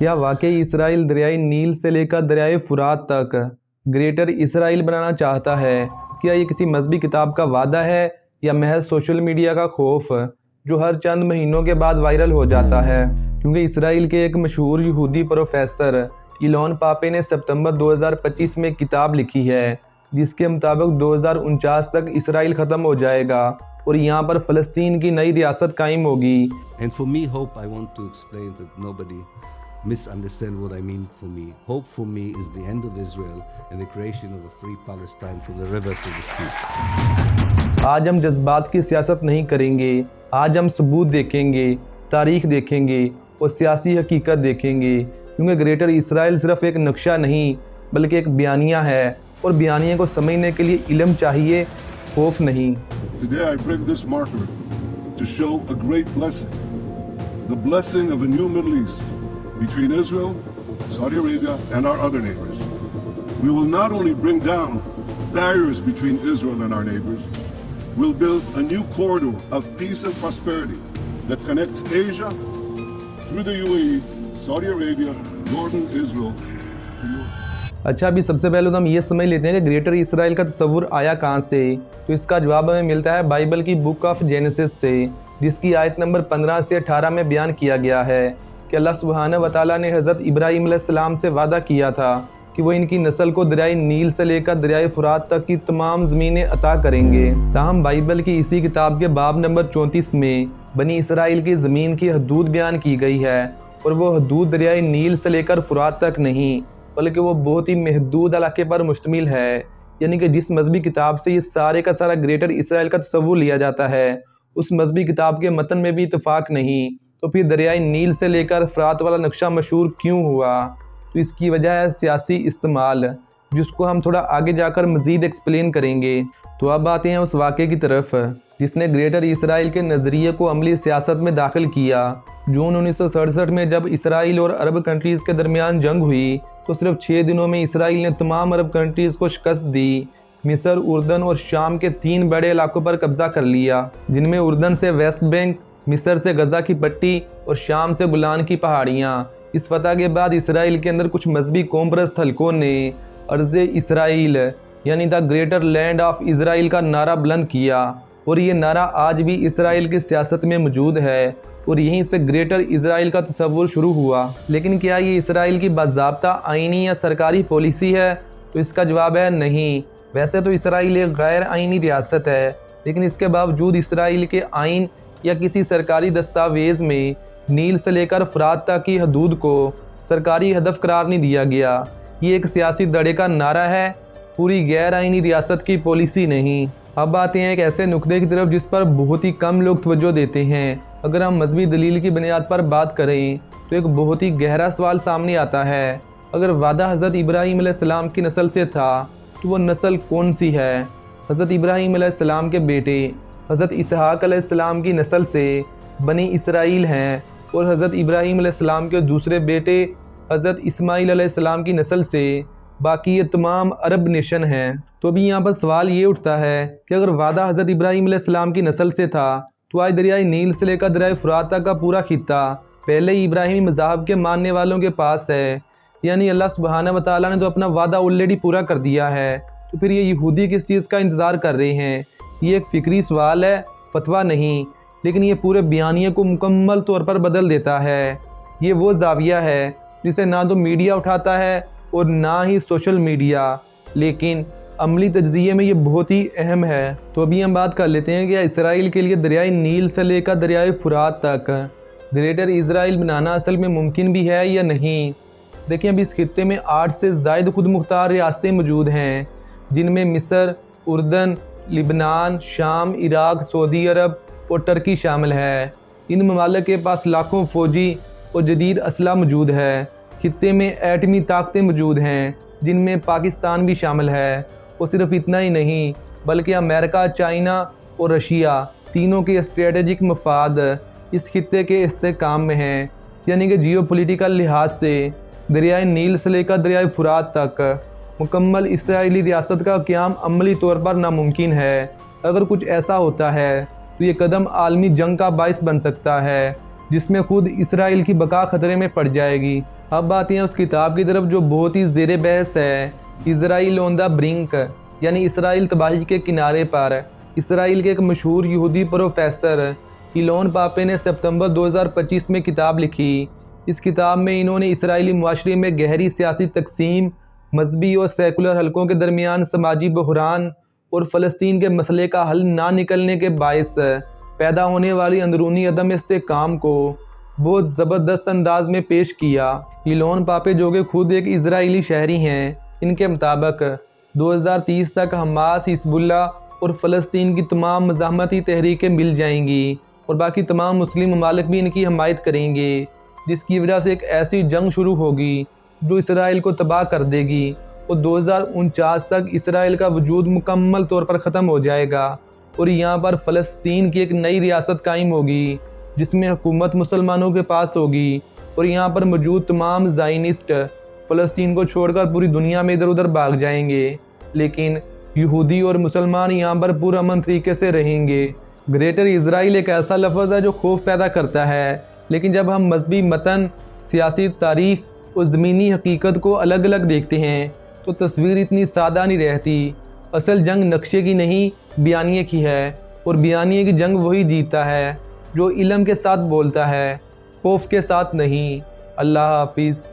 کیا واقعی اسرائیل دریائے نیل سے لے کر دریائے فرات تک گریٹر اسرائیل بنانا چاہتا ہے؟ کیا یہ کسی مذہبی کتاب کا وعدہ ہے یا محض سوشل میڈیا کا خوف جو ہر چند مہینوں کے بعد وائرل ہو جاتا ہے؟ کیونکہ اسرائیل کے ایک مشہور یہودی پروفیسر ایلون پاپے نے ستمبر 2025 میں کتاب لکھی ہے جس کے مطابق 2049 تک اسرائیل ختم ہو جائے گا اور یہاں پر فلسطین کی نئی ریاست قائم ہوگی۔ And for me, hope, I want to explain that nobody misunderstand what I mean for me. Hope for me is the end of Israel and the creation of a free Palestine from the river to the sea. آج ہم جذبات کی سیاست نہیں کریں گے، آج ہم ثبوت دیکھیں گے، تاریخ دیکھیں گے اور سیاسی حقیقت دیکھیں گے، کیونکہ گریٹر اسرائیل صرف ایک نقشہ نہیں بلکہ ایک بیانیہ ہے، اور بیانیہ کو سمجھنے کے لیے علم چاہیے، خوف نہیں۔ Today I bring this marker to show a great blessing, the blessing of a new Middle East between Israel, Saudi Arabia, and our other neighbors. We will not only bring down barriers between Israel and our neighbors, we'll build a new corridor of peace and prosperity that connects Asia through the UAE, Saudi Arabia, Jordan, Israel. اچھا، ابھی سب سے پہلے تو ہم یہ سمجھ لیتے ہیں کہ گریٹر اسرائیل کا تصور آیا کہاں سے؟ تو اس کا جواب ہمیں ملتا ہے بائبل کی بک آف جینیسس سے، جس کی آیت نمبر 15 سے 18 میں بیان کیا گیا ہے کہ اللہ سبحانہ و تعالیٰ نے حضرت ابراہیم علیہ السلام سے وعدہ کیا تھا کہ وہ ان کی نسل کو دریائے نیل سے لے کر دریائے فرات تک کی تمام زمینیں عطا کریں گے۔ تاہم بائبل کی اسی کتاب کے باب نمبر 34 میں بنی اسرائیل کی زمین کی حدود بیان کی گئی ہے، اور وہ حدود دریائے نیل سے لے کر فرات تک نہیں بلکہ وہ بہت ہی محدود علاقے پر مشتمل ہے، یعنی کہ جس مذہبی کتاب سے یہ سارے کا سارا گریٹر اسرائیل کا تصور لیا جاتا ہے اس مذہبی کتاب کے متن میں بھی اتفاق نہیں، تو پھر دریائے نیل سے لے کر فرات والا نقشہ مشہور کیوں ہوا؟ تو اس کی وجہ ہے سیاسی استعمال، جس کو ہم تھوڑا آگے جا کر مزید ایکسپلین کریں گے۔ تو اب آتے ہیں اس واقعے کی طرف جس نے گریٹر اسرائیل کے نظریے کو عملی سیاست میں داخل کیا۔ جون 1967 میں جب اسرائیل اور عرب کنٹریز کے درمیان جنگ ہوئی تو صرف 6 دنوں میں اسرائیل نے تمام عرب کنٹریز کو شکست دی، مصر، اردن اور شام کے 3 بڑے علاقوں پر قبضہ کر لیا، جن میں اردن سے ویسٹ بینک، مصر سے غزہ کی پٹی اور شام سے گولان کی پہاڑیاں۔ اس فتح کے بعد اسرائیل کے اندر کچھ مذہبی قوم پرست حلقوں نے ارض اسرائیل یعنی the greater land of Israel کا نعرہ بلند کیا، اور یہ نعرہ آج بھی اسرائیل کی سیاست میں موجود ہے، اور یہیں سے گریٹر اسرائیل کا تصور شروع ہوا۔ لیکن کیا یہ اسرائیل کی باضابطہ آئینی یا سرکاری پالیسی ہے؟ تو اس کا جواب ہے نہیں۔ ویسے تو اسرائیل ایک غیر آئینی ریاست ہے، لیکن اس کے باوجود اسرائیل کے آئین یا کسی سرکاری دستاویز میں نیل سے لے کر فرات تک کی حدود کو سرکاری ہدف قرار نہیں دیا گیا۔ یہ ایک سیاسی دڑے کا نعرہ ہے، پوری غیر آئینی ریاست کی پالیسی نہیں۔ اب آتے ہیں ایک ایسے نقطے کی طرف جس پر بہت ہی کم لوگ توجہ دیتے ہیں۔ اگر ہم مذہبی دلیل کی بنیاد پر بات کریں تو ایک بہت ہی گہرا سوال سامنے آتا ہے، اگر وعدہ حضرت ابراہیم علیہ السلام کی نسل سے تھا تو وہ نسل کون سی ہے؟ حضرت ابراہیم علیہ السلام کے بیٹے حضرت اسحاق علیہ السلام کی نسل سے بنی اسرائیل ہیں، اور حضرت ابراہیم علیہ السلام کے دوسرے بیٹے حضرت اسماعیل علیہ السلام کی نسل سے باقی یہ تمام عرب نیشن ہیں۔ تو ابھی یہاں پر سوال یہ اٹھتا ہے کہ اگر وعدہ حضرت ابراہیم علیہ السلام کی نسل سے تھا تو آج دریائے نیل سے لے کر دریائے فرات تک کا پورا خطہ پہلے ہی ابراہیمی مذہب کے ماننے والوں کے پاس ہے، یعنی اللہ سبحانہ و تعالیٰ نے تو اپنا وعدہ آلریڈی پورا کر دیا ہے، تو پھر یہ یہودی کس چیز کا انتظار کر رہے ہیں؟ یہ ایک فکری سوال ہے، فتویٰ نہیں، لیکن یہ پورے بیانیے کو مکمل طور پر بدل دیتا ہے۔ یہ وہ زاویہ ہے جسے نہ تو میڈیا اٹھاتا ہے اور نہ ہی سوشل میڈیا، لیکن عملی تجزیے میں یہ بہت ہی اہم ہے۔ تو ابھی ہم بات کر لیتے ہیں کہ اسرائیل کے لیے دریائے نیل سے لے کر دریائے فرات تک گریٹر اسرائیل بنانا اصل میں ممکن بھی ہے یا نہیں۔ دیکھیں، ابھی اس خطے میں 8 سے زائد خود مختار ریاستیں موجود ہیں، جن میں مصر، اردن، لبنان، شام، عراق، سعودی عرب اور ترکی شامل ہے۔ ان ممالک کے پاس لاکھوں فوجی اور جدید اسلحہ موجود ہے۔ خطے میں ایٹمی طاقتیں موجود ہیں، جن میں پاکستان بھی شامل ہے، اور صرف اتنا ہی نہیں بلکہ امریکہ، چائنا اور رشیا تینوں کے اسٹریٹجک مفاد اس خطے کے استحکام میں ہیں، یعنی کہ جیو پولیٹیکل لحاظ سے دریائے نیل سے لے کر دریائے فرات تک مکمل اسرائیلی ریاست کا قیام عملی طور پر ناممکن ہے۔ اگر کچھ ایسا ہوتا ہے تو یہ قدم عالمی جنگ کا باعث بن سکتا ہے، جس میں خود اسرائیل کی بقا خطرے میں پڑ جائے گی۔ اب آتے ہیں اس کتاب کی طرف جو بہت ہی زیر بحث ہے، اسرائیل آن دا برنک، یعنی اسرائیل تباہی کے کنارے پر۔ اسرائیل کے ایک مشہور یہودی پروفیسر ایلون پاپے نے ستمبر 2025 میں کتاب لکھی۔ اس کتاب میں انہوں نے اسرائیلی معاشرے میں گہری سیاسی تقسیم، مذہبی اور سیکولر حلقوں کے درمیان سماجی بحران اور فلسطین کے مسئلے کا حل نہ نکلنے کے باعث پیدا ہونے والی اندرونی عدم استحکام کو بہت زبردست انداز میں پیش کیا۔ ایلون پاپے جو کہ خود ایک اسرائیلی شہری ہیں، ان کے مطابق 2030 تک حماس، حزب اللہ اور فلسطین کی تمام مزاحمتی تحریکیں مل جائیں گی اور باقی تمام مسلم ممالک بھی ان کی حمایت کریں گے، جس کی وجہ سے ایک ایسی جنگ شروع ہوگی جو اسرائیل کو تباہ کر دے گی اور 2049 تک اسرائیل کا وجود مکمل طور پر ختم ہو جائے گا اور یہاں پر فلسطین کی ایک نئی ریاست قائم ہوگی جس میں حکومت مسلمانوں کے پاس ہوگی اور یہاں پر موجود تمام زائنسٹ فلسطین کو چھوڑ کر پوری دنیا میں ادھر ادھر بھاگ جائیں گے، لیکن یہودی اور مسلمان یہاں پر پرامن طریقے سے رہیں گے۔ گریٹر اسرائیل ایک ایسا لفظ ہے جو خوف پیدا کرتا ہے، لیکن جب ہم مذہبی متن، سیاسی تاریخ اور زمینی حقیقت کو الگ الگ دیکھتے ہیں تو تصویر اتنی سادہ نہیں رہتی۔ اصل جنگ نقشے کی نہیں، بیانیے کی ہے، اور بیانیے کی جنگ وہی جیتا ہے جو علم کے ساتھ بولتا ہے، خوف کے ساتھ نہیں۔ اللہ حافظ۔